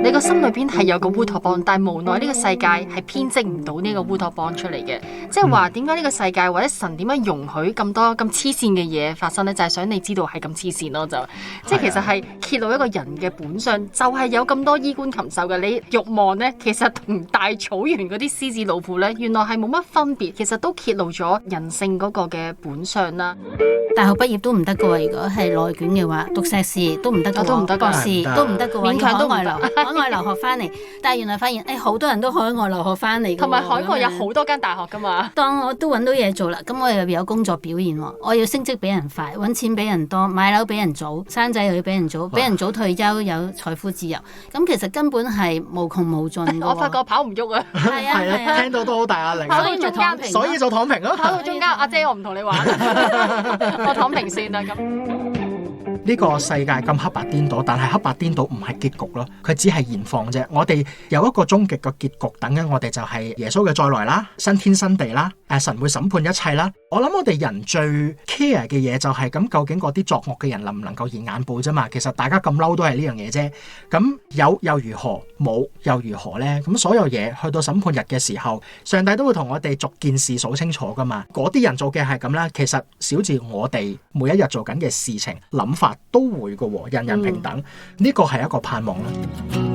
你個心裏邊係有個烏托邦，但係無奈呢個世界係編織唔到呢個烏托邦出嚟嘅。即係話點解呢個世界或者神點樣容許咁多咁黐線嘅嘢發生呢？就係想你知道係咁黐線咯，就即係其實係揭露一個人嘅本相，就係有咁多衣冠禽獸嘅。你慾望呢，其實同大草原嗰啲獅子老虎呢，原來係冇乜分別。其實都揭露咗人性嗰個嘅本相啦。大學畢業都唔得噶喎，如果係內卷嘅話，讀碩士都唔得噶喎，都唔得㗎博士都唔得噶喎，勉強都唔得海外留學翻嚟。但係原來發現，好多人都海外留學翻嚟，同埋海外有好多間大學噶嘛。當我都揾到嘢做啦，咁我又有工作表現喎，我要升職比人快，揾錢比人多，買樓比人早，生仔又要比人早，比人早退休，有財富自由。咁其實根本係無窮無盡㗎喎。我發覺跑唔喐啊。係啊，聽到都好大壓力。跑到中間，所以就躺平咯。跑到中間，阿姐我唔同你玩，我躺平算啦咁。呢個世界咁黑白顛倒，但係黑白顛倒唔係結局咯，佢只係現況啫。我哋有一個終極嘅結局等緊我哋，就係耶穌嘅再來啦，新天新地啦，神會審判一切啦。我諗我哋人最 care 嘅嘢就係咁，究竟嗰啲作惡嘅人能唔能夠現眼報啫嘛？其實大家咁嬲都係呢樣嘢啫。咁有又如何，冇又如何呢？咁所有嘢去到審判日嘅時候，上帝都會同我哋逐件事數清楚噶嘛。嗰啲人做嘅係咁啦，其實小至我哋每一日做緊嘅事情諗法都會噶喎，人人平等，呢個係一個盼望啦。